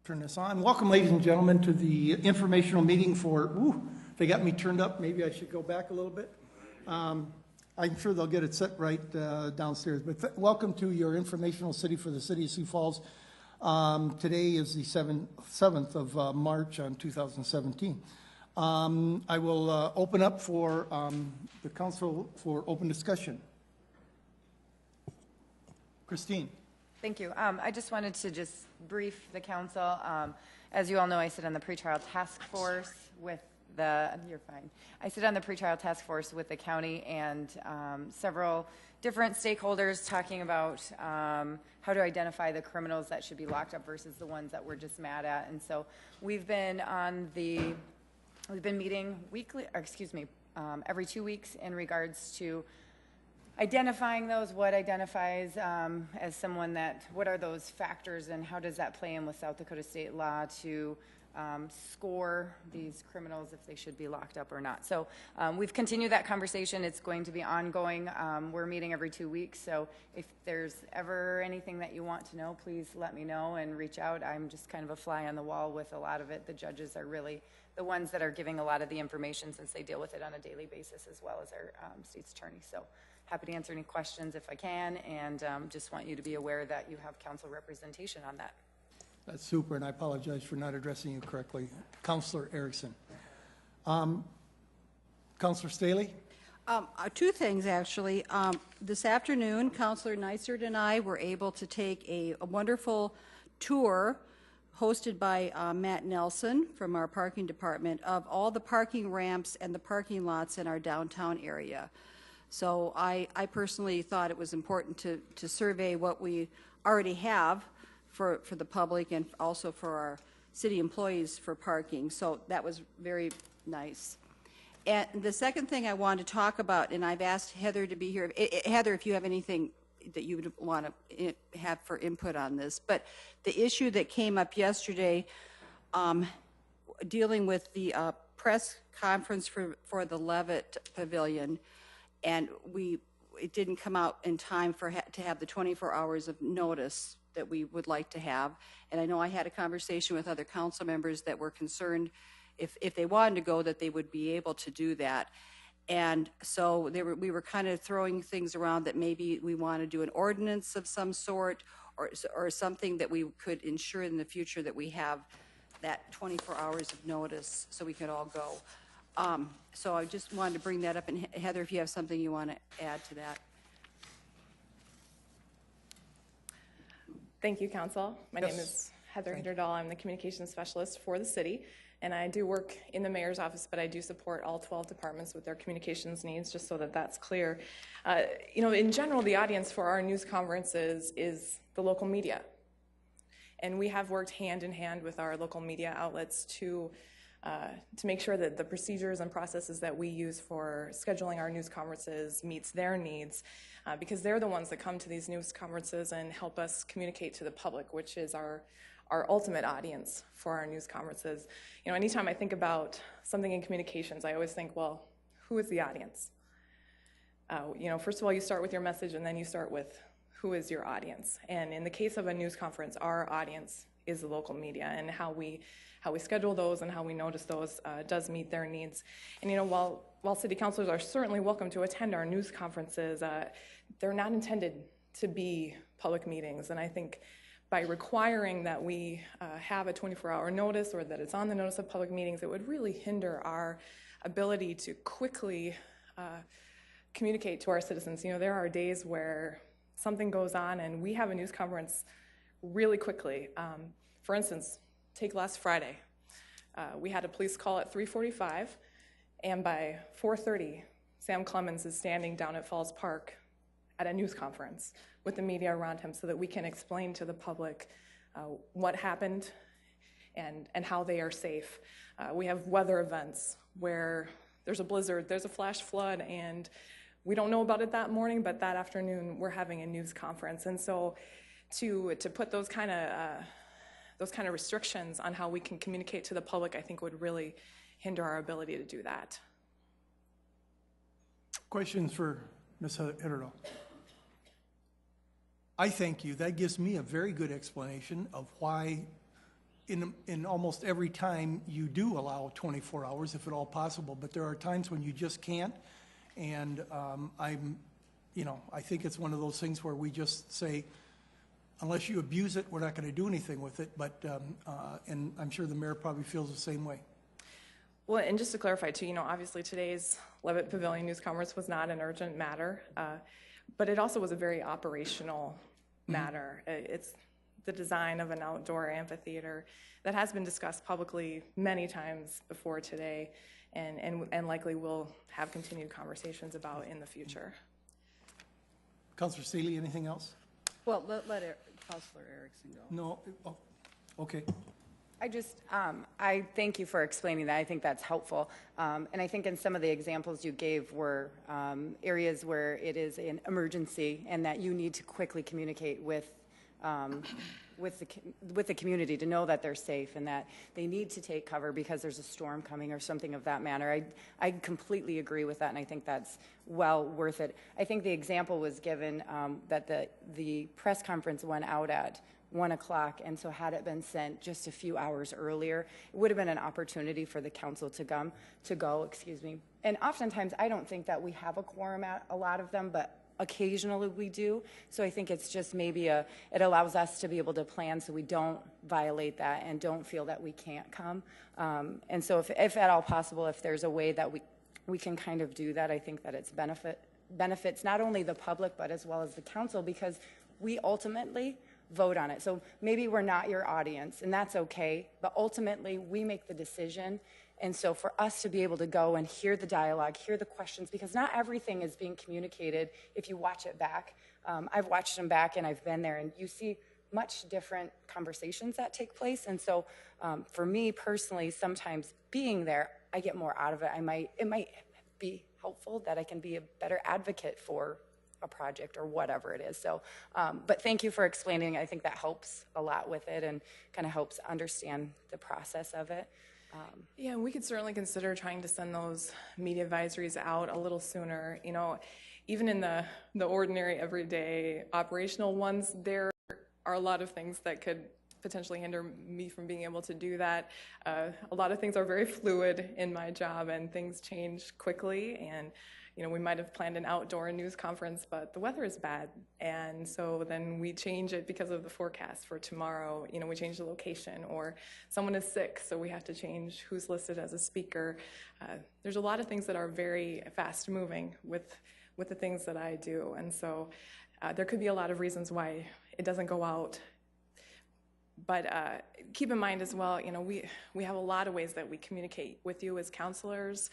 Turn this on. Welcome, ladies and gentlemen, to the informational meeting for, they got me turned up. Maybe I should go back a little bit. I'm sure they'll get it set right downstairs. But welcome to your informational city for the City of Sioux Falls. Today is the 7th of March on 2017. I will open up for the council for open discussion. Christine. Thank you. I just wanted to brief the council. As you all know, I sit on the pretrial task force with you're fine. I sit on the pretrial task force with the county and several different stakeholders talking about how to identify the criminals that should be locked up versus the ones that we're just mad at. And so we've been meeting weekly, every 2 weeks in regards to identifying those, what identifies as someone that, what are those factors and how does that play in with South Dakota state law to score these criminals if they should be locked up or not. So we've continued that conversation. It's going to be ongoing. We're meeting every 2 weeks. So if there's ever anything that you want to know, please let me know and reach out. I'm just kind of a fly on the wall with a lot of it. The judges are really the ones that are giving a lot of the information since they deal with it on a daily basis as well as our state's attorney. So happy to answer any questions if I can, and just want you to be aware that you have council representation on that. That's super, and I apologize for not addressing you correctly. Councilor Erickson. Councilor Staley? Two things, actually. This afternoon, Councilor Neisert and I were able to take a wonderful tour hosted by Matt Nelson from our parking department of all the parking ramps and the parking lots in our downtown area. So I personally thought it was important to survey what we already have for the public and also for our city employees for parking. So that was very nice. And the second thing I wanted to talk about, and I've asked Heather to be here. Heather, if you have anything that you would want to have for input on this, but the issue that came up yesterday dealing with the press conference for the Levitt Pavilion, and it didn't come out in time to have the 24 hours of notice that we would like to have. And I know I had a conversation with other council members that were concerned if they wanted to go that they would be able to do that. And so we were kind of throwing things around that maybe we want to do an ordinance of some sort or something that we could ensure in the future that we have that 24 hours of notice so we could all go. So I just wanted to bring that up, and Heather, if you have something you want to add to that. Thank you, Council. My name is Heather Hinderdahl. I'm the communications specialist for the city, and I do work in the mayor's office, but I do support all 12 departments with their communications needs, just so that that's clear. In general, the audience for our news conferences is the local media, and we have worked hand in hand with our local media outlets to make sure that the procedures and processes that we use for scheduling our news conferences meets their needs, because they're the ones that come to these news conferences and help us communicate to the public, which is our ultimate audience for our news conferences. Anytime I think about something in communications, I always think, well, who is the audience? First of all, you start with your message, and then you start with who is your audience. And in the case of a news conference, our audience is the local media, and how we schedule those and how we notice those does meet their needs. And while city councilors are certainly welcome to attend our news conferences, they're not intended to be public meetings. And I think by requiring that we have a 24-hour notice or that it's on the notice of public meetings, it would really hinder our ability to quickly communicate to our citizens. There are days where something goes on and we have a news conference really quickly. For instance, take last Friday. We had a police call at 3:45, and by 4:30, Sam Clemens is standing down at Falls Park at a news conference with the media around him so that we can explain to the public what happened and how they are safe. We have weather events where there's a blizzard, there's a flash flood, and we don't know about it that morning, but that afternoon we're having a news conference. And so to put those kind of restrictions on how we can communicate to the public, I think would really hinder our ability to do that. Questions for Ms. Hinderdahl? I thank you. That gives me a very good explanation of why in almost every time you do allow 24 hours, if at all possible, but there are times when you just can't. And I think it's one of those things where we just say, unless you abuse it, we're not going to do anything with it. But, and I'm sure the mayor probably feels the same way. Well, and just to clarify too, obviously today's Levitt Pavilion News Conference was not an urgent matter, but it also was a very operational matter. It's the design of an outdoor amphitheater that has been discussed publicly many times before today, and likely will have continued conversations about in the future. Councilor Seeley, anything else? Well, let Councilor Erickson go. No? Oh, okay. I thank you for explaining that. I think that's helpful. And I think in some of the examples you gave were areas where it is an emergency and that you need to quickly communicate with the community to know that they're safe and that they need to take cover because there's a storm coming or something of that manner. I completely agree with that, and I think that's well worth it. I think the example was given that the press conference went out at 1 o'clock, and so had it been sent just a few hours earlier, it would have been an opportunity for the council to go. And oftentimes, I don't think that we have a quorum at a lot of them, but occasionally we do. So I think it's just maybe it allows us to be able to plan so we don't violate that and don't feel that we can't come. And so if at all possible, if there's a way that we can kind of do that, I think that it's benefits not only the public, but as well as the council, because we ultimately vote on it. So maybe we're not your audience, and that's okay, but ultimately we make the decision. And so for us to be able to go and hear the dialogue, hear the questions, because not everything is being communicated if you watch it back. I've watched them back and I've been there, and you see much different conversations that take place. And so for me personally, sometimes being there, I get more out of it. It might be helpful that I can be a better advocate for a project or whatever it is. So, but thank you for explaining. I think that helps a lot with it and kind of helps understand the process of it. Yeah, we could certainly consider trying to send those media advisories out a little sooner. Even in the ordinary, everyday operational ones, there are a lot of things that could potentially hinder me from being able to do that. A lot of things are very fluid in my job, and things change quickly. And we might have planned an outdoor news conference, but the weather is bad. And so then we change it because of the forecast for tomorrow. We change the location, or someone is sick, so we have to change who's listed as a speaker. There's a lot of things that are very fast moving with the things that I do. And so there could be a lot of reasons why it doesn't go out. But keep in mind as well, we have a lot of ways that we communicate with you as counselors.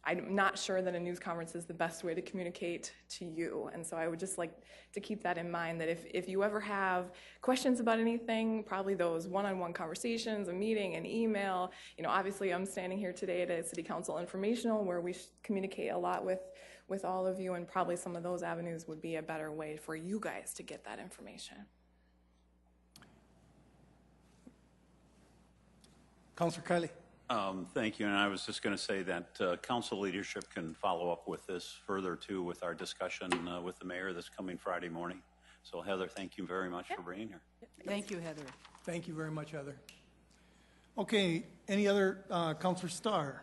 I'm not sure that a news conference is the best way to communicate to you. And so I would just like to keep that in mind, that if you ever have questions about anything, probably those one-on-one conversations, a meeting, an email. Obviously I'm standing here today at a City Council Informational where we communicate a lot with all of you, and probably some of those avenues would be a better way for you guys to get that information. Councilor Kiley. Thank you, and I was just going to say that council leadership can follow up with this further too with our discussion with the mayor this coming Friday morning. So Heather, thank you very much for being here. Thank you, Heather. Thank you very much, Heather. Okay, any other, Councilor Starr?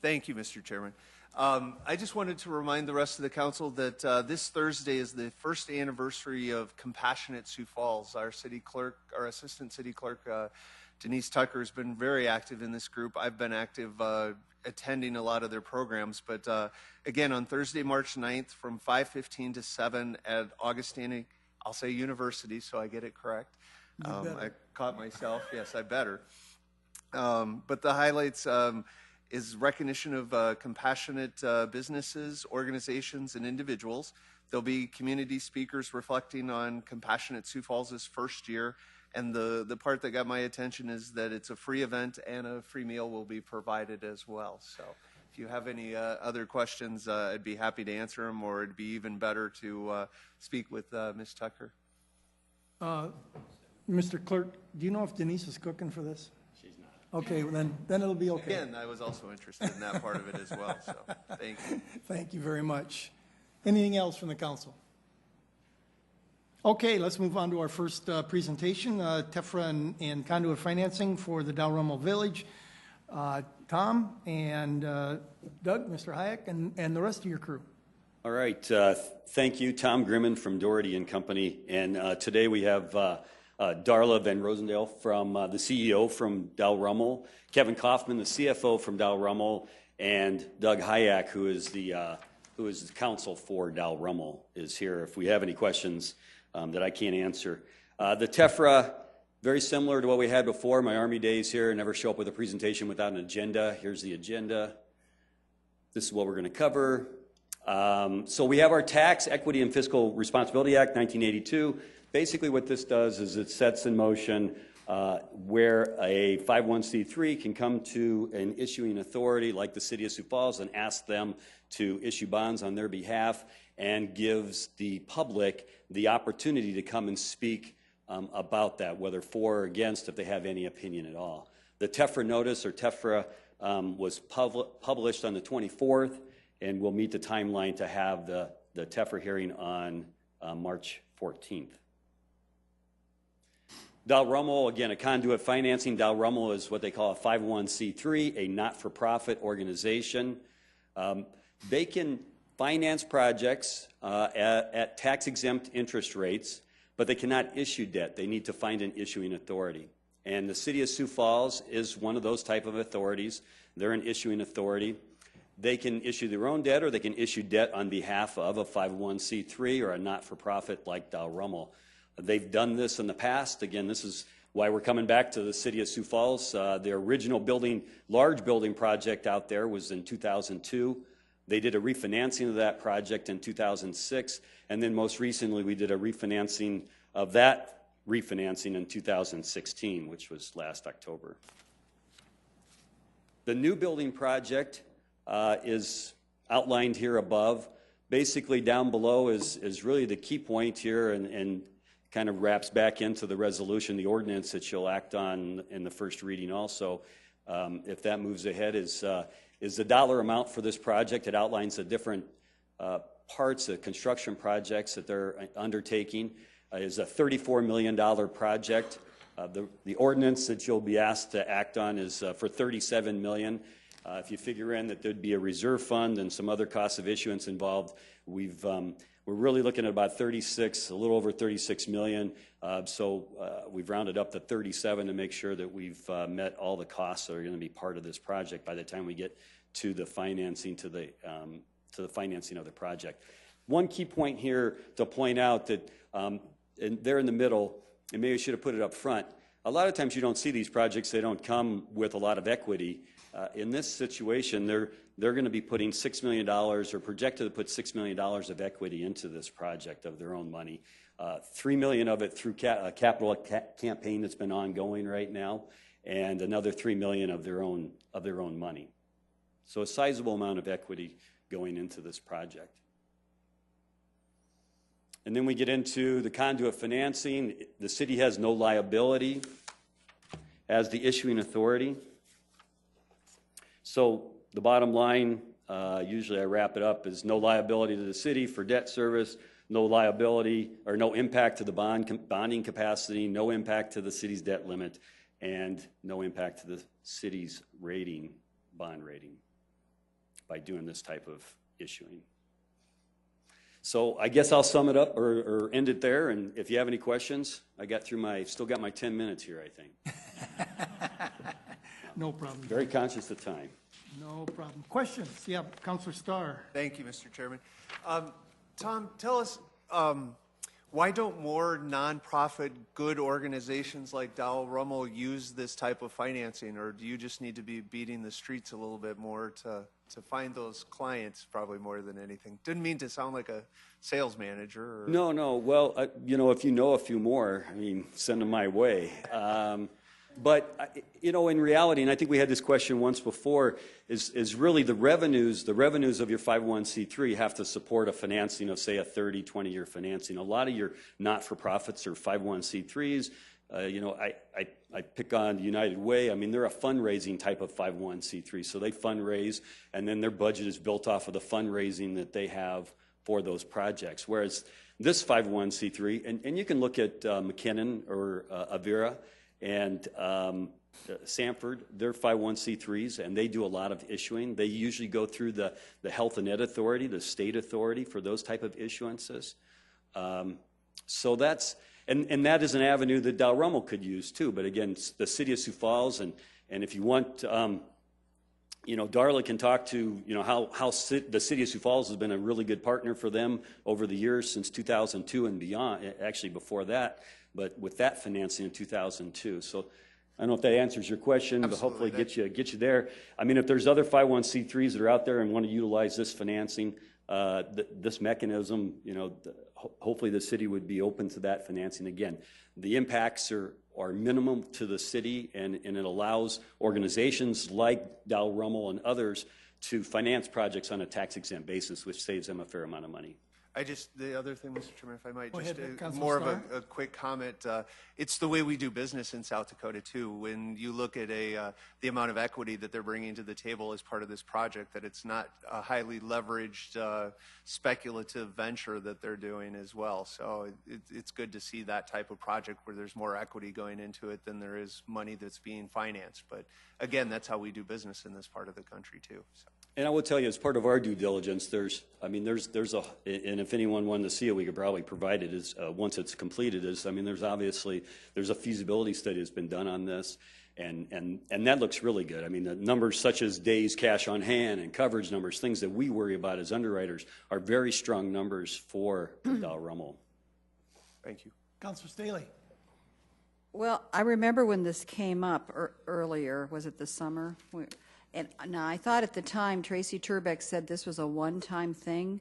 Thank you, Mr. Chairman. I just wanted to remind the rest of the council that this Thursday is the first anniversary of Compassionate Sioux Falls. Our city clerk, our assistant city clerk, Denise Tucker, has been very active in this group. I've been active attending a lot of their programs. But again, on Thursday, March 9th from 5:15 to 7 at Augustana, I'll say University, so I get it correct. I caught myself. Yes, I better. But the highlights is recognition of compassionate businesses, organizations, and individuals. There'll be community speakers reflecting on Compassionate Sioux Falls' first year. And the part that got my attention is that it's a free event and a free meal will be provided as well. So if you have any other questions, I'd be happy to answer them, or it'd be even better to speak with Ms. Tucker. Mr. Clerk, do you know if Denise is cooking for this? Okay, well then it'll be okay. Again, I was also interested in that part of it as well, so thank you. Thank you very much. Anything else from the council? Okay, let's move on to our first presentation, TEFRA and conduit financing for the Dalrymple Village. Tom and Doug, Mr. Hayek, and the rest of your crew. All right. Thank you, Tom Grimman from Doherty and Company. And today we have Darla Van Rosendale from the CEO from Dalrymple, Kevin Kaufman, the CFO from Dalrymple, and Doug Hayek, who is the counsel for Dalrymple, is here. If we have any questions that I can't answer, the TEFRA, very similar to what we had before. My Army days here, never show up with a presentation without an agenda. Here's the agenda. This is what we're going to cover. So we have our Tax, Equity, and Fiscal Responsibility Act, 1982. Basically what this does is it sets in motion where a 501c3 can come to an issuing authority like the City of Sioux Falls and ask them to issue bonds on their behalf, and gives the public the opportunity to come and speak about that, whether for or against, if they have any opinion at all. The TEFRA notice, or TEFRA, was published on the 24th, and we'll meet the timeline to have the TEFRA hearing on March 14th. Dalrymple, again, a conduit financing. Dalrymple is what they call a 501c3, a not-for-profit organization. They can finance projects at tax-exempt interest rates, but they cannot issue debt. They need to find an issuing authority. And the City of Sioux Falls is one of those type of authorities. They're an issuing authority. They can issue their own debt, or they can issue debt on behalf of a 501c3 or a not-for-profit like Dalrymple. They've done this in the past. Again, this is why we're coming back to the City of Sioux Falls. Their original large building project out there was in 2002. They did a refinancing of that project in 2006, and then most recently we did a refinancing of that refinancing in 2016, which was last October. The new building project is outlined here above. Basically down below is really the key point here, and kind of wraps back into the resolution, the ordinance that you'll act on in the first reading also. If that moves ahead, is the dollar amount for this project. It outlines the different parts of construction projects that they're undertaking. Is a $34 million project. The ordinance that you'll be asked to act on is for $37 million. If you figure in that there'd be a reserve fund and some other costs of issuance involved, we're really looking at about a little over $36 million. So we've rounded up to 37 to make sure that we've met all the costs that are going to be part of this project by the time we get to the financing, to the financing of the project. One key point here to point out that there in the middle, and maybe I should have put it up front, a lot of times you don't see these projects, they don't come with a lot of equity. In this situation, they're going to be putting $6 million, or projected to put $6 million of equity into this project of their own money. $3 million of it through a capital campaign that's been ongoing right now, and another $3 million of their own money. So a sizable amount of equity going into this project. And then we get into the conduit financing. The city has no liability as the issuing authority. So the bottom line, usually I wrap it up, is no liability to the city for debt service, no liability or no impact to the bonding capacity, no impact to the city's debt limit, and no impact to the city's bond rating by doing this type of issuing. So I guess I'll sum it up or end it there, and if you have any questions, still got my 10 minutes here, I think. No problem. Very conscious of time. No problem. Questions? Yeah, Councilor Starr. Thank you, Mr. Chairman. Tom, tell us, why don't more nonprofit good organizations like Dalrymple use this type of financing, or do you just need to be beating the streets a little bit more to find those clients, probably more than anything? Didn't mean to sound like a sales manager. No. Well, if you know a few more, send them my way. But, in reality, and I think we had this question once before, is really the revenues of your 501c3 have to support a financing of, say, a 30, 20-year financing. A lot of your not-for-profits are 501c3s. I pick on United Way. They're a fundraising type of 501c3, so they fundraise, and then their budget is built off of the fundraising that they have for those projects. Whereas This 501c3, and you can look at McKinnon or Avera and Sanford, they're 501c3s, and they do a lot of issuing. They usually go through the Health and Ed Authority, the state authority for those type of issuances. So that's, and that is an avenue that Dalrymple could use too. But again, the City of Sioux Falls, and if you want, you know, Darla can talk to, you know, how the City of Sioux Falls has been a really good partner for them over the years since 2002 and beyond, actually before that, but with that financing in 2002. So I don't know if that answers your question, but hopefully get you there. I mean, if there's other 501c3s that are out there and want to utilize this financing, this mechanism, you know, hopefully the city would be open to that financing. Again, the impacts are minimum to the city, and it allows organizations like Dalrymple and others to finance projects on a tax-exempt basis, which saves them a fair amount of money. The other thing, Mr. Chairman, if I might, Go just ahead, more of Councilor a quick comment. It's the way we do business in South Dakota too. When you look at the amount of equity that they're bringing to the table as part of this project, that it's not a highly leveraged, speculative venture that they're doing as well. So it's good to see that type of project where there's more equity going into it than there is money that's being financed. But again, that's how we do business in this part of the country too. So. And I will tell you, as part of our due diligence, there's and if anyone wanted to see it, we could probably provide it as once it's completed. There's a feasibility study that's been done on this, and that looks really good. I mean, the numbers such as days cash on hand and coverage numbers, things that we worry about as underwriters, are very strong numbers for Dalrymple. Thank you. Councilor Staley. Well, I remember when this came up earlier, was it this summer? And now, I thought at the time, Tracy Turbeck said this was a one-time thing,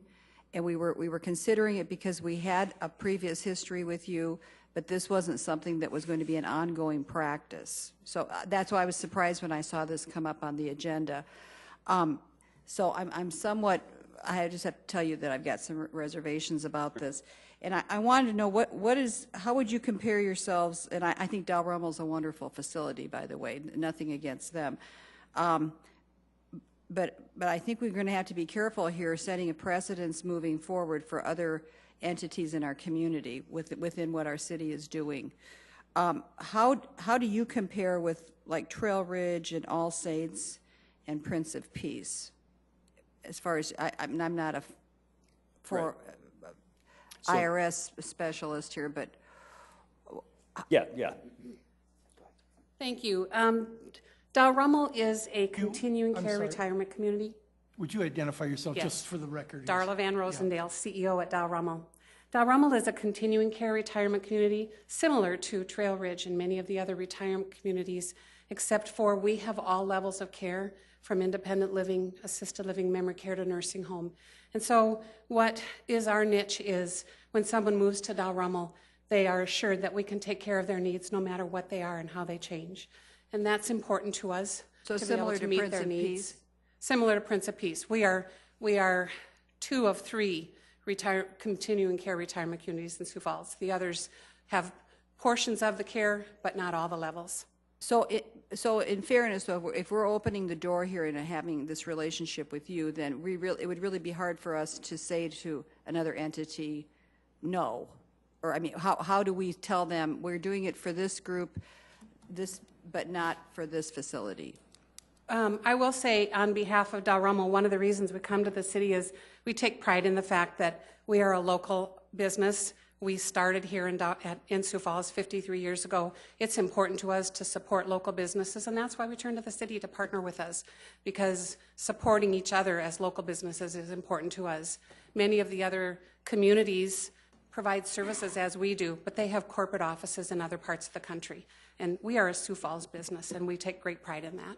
and we were considering it because we had a previous history with you, but this wasn't something that was going to be an ongoing practice. So that's why I was surprised when I saw this come up on the agenda. So I'm somewhat, I just have to tell you that I've got some reservations about this. And I wanted to know how would you compare yourselves, and I think Dalrymple's a wonderful facility, by the way, nothing against them. But I think we're going to have to be careful here, setting a precedence moving forward for other entities in our community within what our city is doing. How do you compare with like Trail Ridge and All Saints and Prince of Peace? As far as I'm not a IRS specialist here, but Yeah. Thank you. Dalrymple is a continuing care retirement community. Would you identify yourself Yes. just for the record? Darla Van Rosendale, CEO at Dalrymple. Dalrymple is a continuing care retirement community similar to Trail Ridge and many of the other retirement communities, except for we have all levels of care from independent living, assisted living, memory care to nursing home. And so what is our niche is when someone moves to Dalrymple, they are assured that we can take care of their needs no matter what they are and how they change. And that's important to us. So to similar be able to to meet Prince their of needs. Peace? Similar to Prince of Peace. We are 2 of 3 continuing care retirement communities in Sioux Falls. The others have portions of the care, but not all the levels. So in fairness, though, if we're opening the door here and having this relationship with you, then it would really be hard for us to say to another entity, no. Or, I mean, how do we tell them we're doing it for this group, but not for this facility? I will say on behalf of Dalrymple, one of the reasons we come to the city is we take pride in the fact that we are a local business. We started here in Sioux Falls 53 years ago. It's important to us to support local businesses, and that's why we turn to the city to partner with us, because supporting each other as local businesses is important to us. Many of the other communities provide services as we do, but they have corporate offices in other parts of the country. And we are a Sioux Falls business, and we take great pride in that.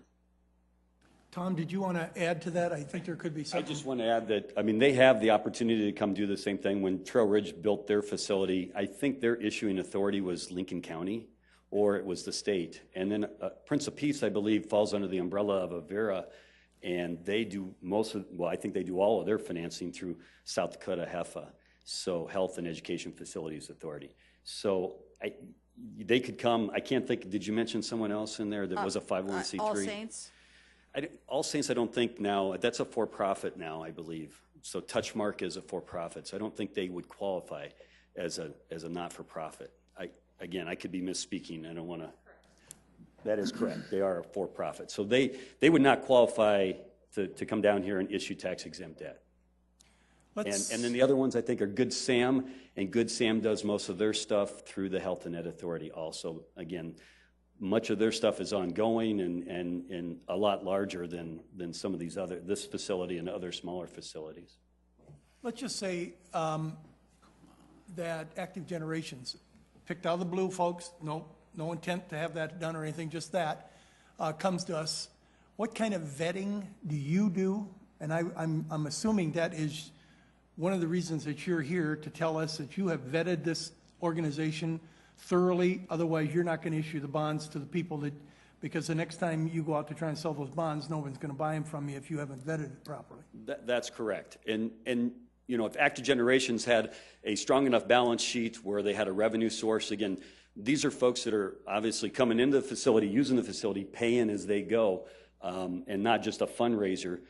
Tom, did you want to add to that? I think there could be I something. just want to add that, they have the opportunity to come do the same thing. When Trail Ridge built their facility, I think their issuing authority was Lincoln County, or it was the state. And then Prince of Peace, I believe, falls under the umbrella of Avera, and they do I think they do all of their financing through South Dakota HEFA, so Health and Education Facilities Authority. So they could come. I can't think, did you mention someone else in there that was a 501c3? All Saints? All Saints, I don't think now. That's a for-profit now, I believe. So Touchmark is a for-profit, so I don't think they would qualify as a not-for-profit. Again, I could be misspeaking. I don't want to. That is correct. They are a for-profit. So they would not qualify to come down here and issue tax-exempt debt. And then the other ones I think are Good Sam, and Good Sam does most of their stuff through the Health and Ed Authority also. Again, much of their stuff is ongoing and a lot larger than some of these this facility and other smaller facilities. Let's just say that Active Generations, picked out of the blue, folks, no intent to have that done or anything, just that, comes to us. What kind of vetting do you do? And I'm assuming that is one of the reasons that you're here, to tell us that you have vetted this organization thoroughly. Otherwise, you're not going to issue the bonds to the people because the next time you go out to try and sell those bonds, no one's going to buy them from you if you haven't vetted it properly. That's correct. And if Active Generations had a strong enough balance sheet where they had a revenue source, again, these are folks that are obviously coming into the facility, using the facility, paying as they go, and not just a fundraiser,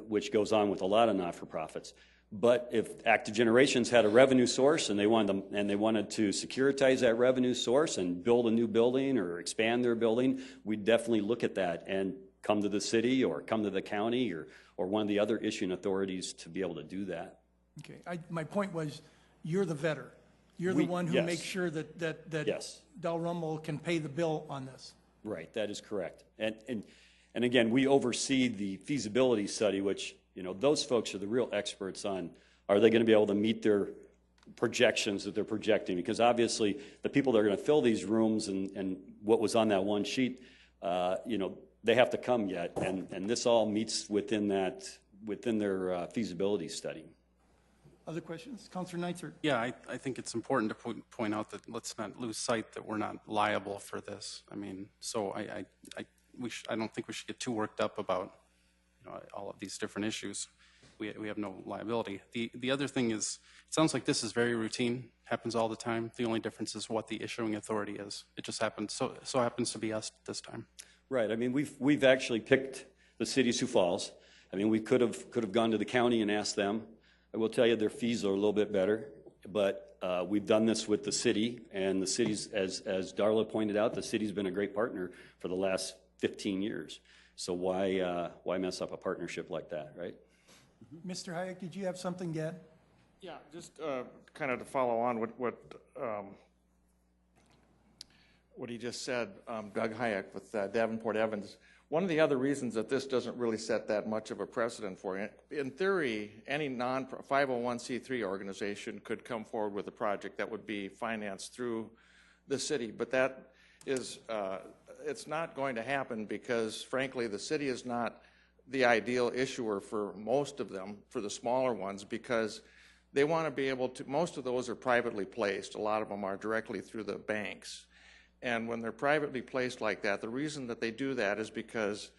which goes on with a lot of not-for-profits. But if Active Generations had a revenue source and they wanted to securitize that revenue source and build a new building or expand their building, we'd definitely look at that and come to the city or come to the county or one of the other issuing authorities to be able to do that. Okay. My point was, you're the vetter. You're the one who yes. makes sure that Yes. Dalrymple can pay the bill on this. Right, that is correct. And again, we oversee the feasibility study, which, those folks are the real experts on, are they going to be able to meet their projections that they're projecting? Because obviously, the people that are going to fill these rooms and what was on that one sheet, they have to come yet, and this all meets within their feasibility study. Other questions? Councilor Neitzer. Yeah, I think it's important to point out that let's not lose sight that we're not liable for this. I mean, so I don't think we should get too worked up about all of these different issues. We have no liability. The other thing is, it sounds like this is very routine, happens all the time. The only difference is what the issuing authority is. It just happens so happens to be us this time. Right. I mean, we've actually picked the City of Sioux Falls. I mean, we could have gone to the county and asked them. I will tell you their fees are a little bit better, but we've done this with the city, and the city's, as Darla pointed out, the city's been a great partner for the last 15 years. So why mess up a partnership like that, right? Mr. Hayek, did you have something to add? Yeah, just kind of to follow on what he just said, Doug Hayek with Davenport Evans. One of the other reasons that this doesn't really set that much of a precedent for it, in theory, any non-501c3 organization could come forward with a project that would be financed through the city, but that is, it's not going to happen because, frankly, the city is not the ideal issuer for most of them, for the smaller ones, because they want to be able to, most of those are privately placed. A lot of them are directly through the banks. And when they're privately placed like that, the reason that they do that is because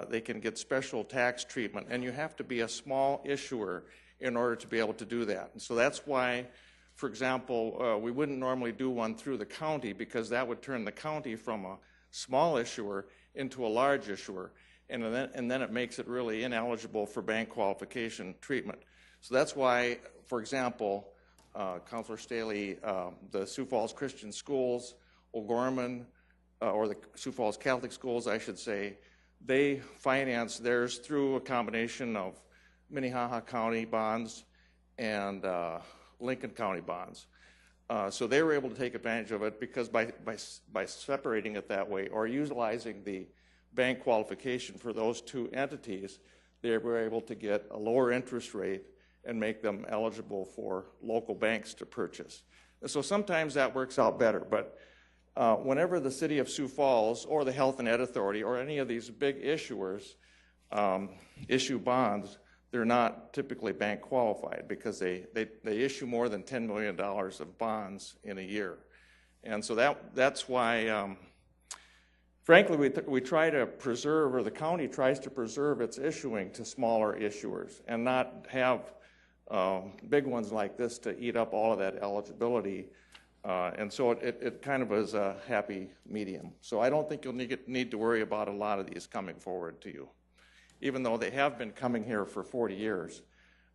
they can get special tax treatment. And you have to be a small issuer in order to be able to do that. And so that's why, for example, we wouldn't normally do one through the county because that would turn the county from a small issuer into a large issuer. And then it makes it really ineligible for bank qualification treatment. So that's why, for example, Councilor Staley, the Sioux Falls Christian Schools, O'Gorman, or the Sioux Falls Catholic Schools, I should say, they finance theirs through a combination of Minnehaha County bonds and Lincoln County bonds. So they were able to take advantage of it because by separating it that way or utilizing the bank qualification for those two entities, they were able to get a lower interest rate and make them eligible for local banks to purchase. And so sometimes that works out better, but whenever the City of Sioux Falls or the Health and Ed Authority or any of these big issuers issue bonds, they're not typically bank qualified because they issue more than $10 million of bonds in a year. And so that's why, frankly, we try to preserve, or the county tries to preserve its issuing to smaller issuers and not have big ones like this to eat up all of that eligibility. And so it kind of is a happy medium. So I don't think you'll need to worry about a lot of these coming forward to you. even though they have been coming here for 40 years.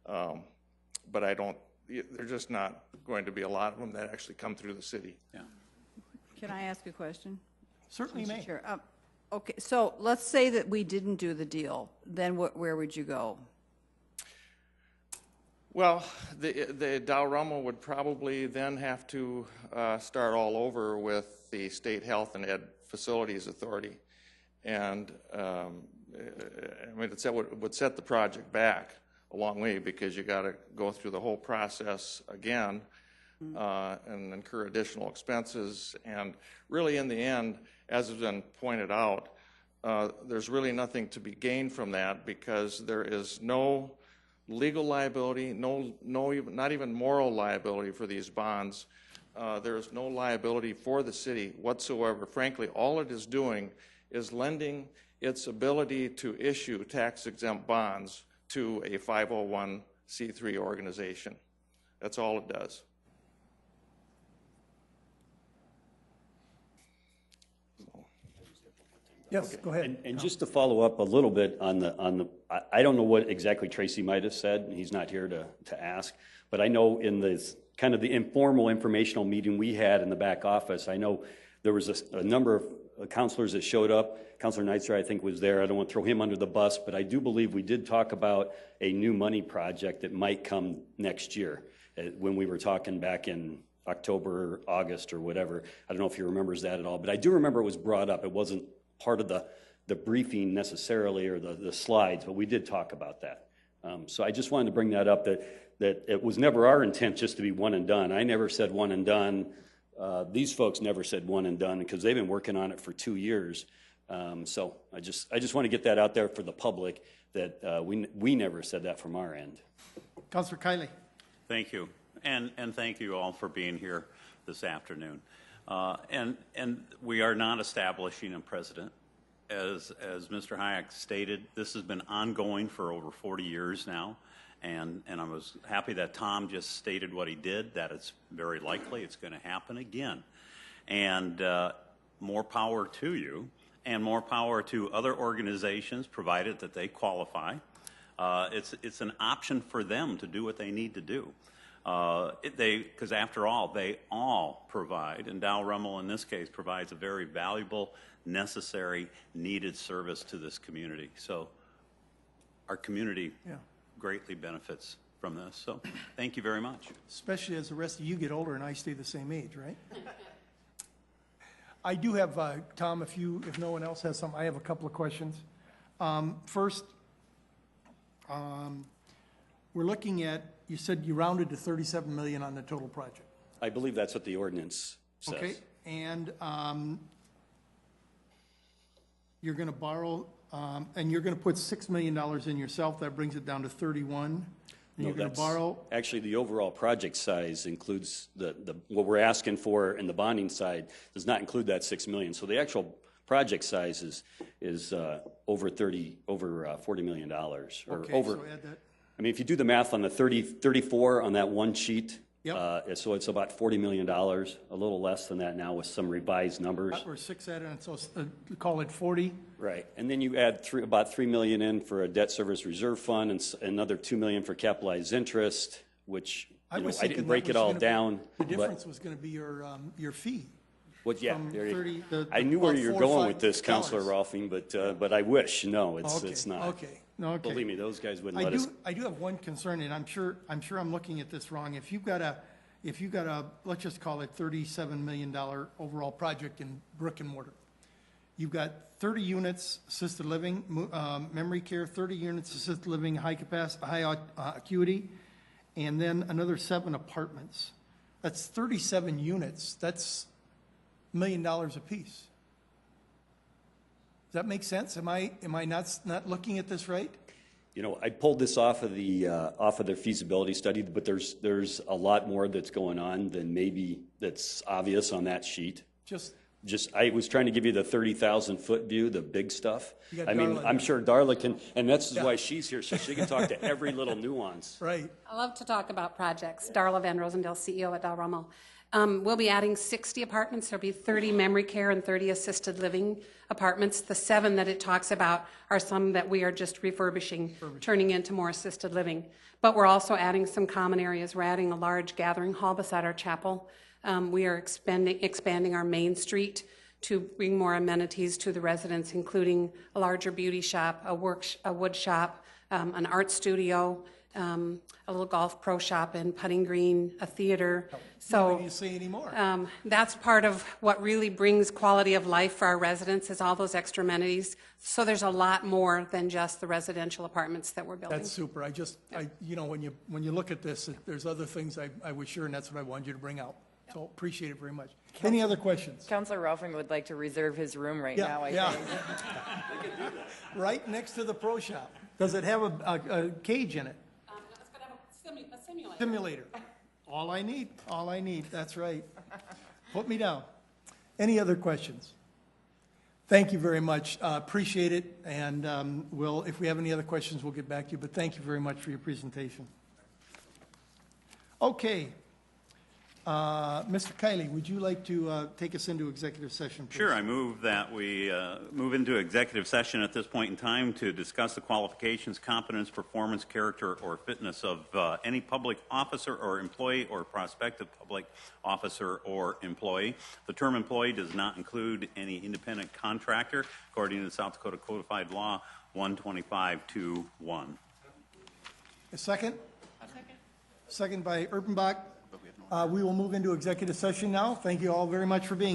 But there's just not going to be a lot of them that actually come through the city. Yeah. Can I ask a question? Certainly may. Sure. Okay, so let's say that we didn't do the deal, then where would you go? Well, the Dalrymple would probably then have to start all over with the State Health and Ed Facilities Authority. And I mean, it would set the project back a long way because you got to go through the whole process again and incur additional expenses. And really, in the end, as has been pointed out, there's really nothing to be gained from that because there is no legal liability, not even moral liability for these bonds. There is no liability for the city whatsoever. Frankly, all it is doing is lending its ability to issue tax-exempt bonds to a 501c3 organization. That's all it does. Yes, go ahead. And just to follow up a little bit on the I don't know what exactly Tracy might have said, and he's not here to ask, but I know in this kind of the informal informational meeting we had in the back office, I know there was a number of counselors that showed up. Counselor Neitzer, I think, was there. I don't want to throw him under the bus, but I do believe we did talk about a new money project that might come next year when we were talking back in October, August, or whatever. I don't know if he remembers that at all, but I do remember it was brought up. It wasn't part of the briefing necessarily or the slides, but we did talk about that. So I just wanted to bring that up, that it was never our intent just to be one and done. I never said one and done. These folks never said one and done because they've been working on it for 2 years. So I just want to get that out there for the public that we never said that from our end. Councilor Kiley. Thank you. And thank you all for being here this afternoon. And we are not establishing a precedent. As Mr. Hayek stated, this has been ongoing for over 40 years now. And I was happy that Tom just stated what he did, that it's very likely it's going to happen again. And more power to you, and more power to other organizations, provided that they qualify. It's an option for them to do what they need to do. Because after all, they all provide, and Dalrymple in this case provides a very valuable, necessary, needed service to this community. So our community greatly benefits from this. So thank you very much. Especially as the rest of you get older and I stay the same age, right? I do have, Tom, if no one else has some, I have a couple of questions. First, we're looking at, you said you rounded to 37 million on the total project. I believe that's what the ordinance says. Okay, and you're going to borrow, and you're going to put $6 million in yourself. That brings it down to 31. And you're going to borrow. Actually, the overall project size includes what we're asking for, and the bonding side does not include that $6 million. So the actual project size is over $40 million, or okay, over. So add that. I mean, if you do the math on the 34 on that one sheet, Yep. So it's about $40 million, a little less than that now with some revised numbers. Or 6 added, and so call it 40. Right, and then you add about $3 million in for a debt service reserve fund, and another $2 million for capitalized interest, which I didn't break it all down. The difference was going to be your fee. Well, yeah, from 30, I knew where you're going with this, $4 or $5. Councilor Rolfing, but I wish. No, Okay, it's not. Okay. No, okay. Believe me, those guys wouldn't let us. I do have one concern, and I'm sure I'm looking at this wrong. If you've got a let's just call it $37 million overall project in brick and mortar, you've got 30 units assisted living, memory care, 30 units assisted living, high acuity, and then another 7 apartments. That's 37 units. That's $1 million apiece. Does that make sense? Am I not looking at this right? You know, I pulled this off of their feasibility study, but there's a lot more that's going on than maybe that's obvious on that sheet. I was trying to give you the 30,000-foot view, the big stuff. I mean, I'm sure Darla can, and that's why she's here, so she can talk to every little nuance. Right. I love to talk about projects. Darla Van Rosendale, CEO at Dalrymple. We'll be adding 60 apartments. There'll be 30 memory care and 30 assisted living apartments. The 7 that it talks about are some that we are just refurbishing, turning into more assisted living. But we're also adding some common areas. We're adding a large gathering hall beside our chapel. We are expanding our Main Street to bring more amenities to the residents, including a larger beauty shop, a wood shop, an art studio, a little golf pro shop and putting green, a theater. Why don't you say any more? That's part of what really brings quality of life for our residents, is all those extra amenities. So there's a lot more than just the residential apartments that we're building. That's super. You know, when you look at this, there's other things I was sure, and that's what I wanted you to bring out. So appreciate it very much. Any other questions? Councilor Ralphing would like to reserve his room right now, I think. Right next to the pro shop. Does it have a cage in it? It's going to have a simulator. Simulator. All I need. That's right. Put me down. Any other questions? Thank you very much. Appreciate it. And if we have any other questions, we'll get back to you. But thank you very much for your presentation. Okay. Mr. Kiley, would you like to take us into executive session, please? Sure. I move that we move into executive session at this point in time to discuss the qualifications, competence, performance, character, or fitness of any public officer or employee or prospective public officer or employee. The term employee does not include any independent contractor, according to South Dakota Codified Law 125-1. A second? Second by Erpenbach. We will move into executive session now. Thank you all very much for being here.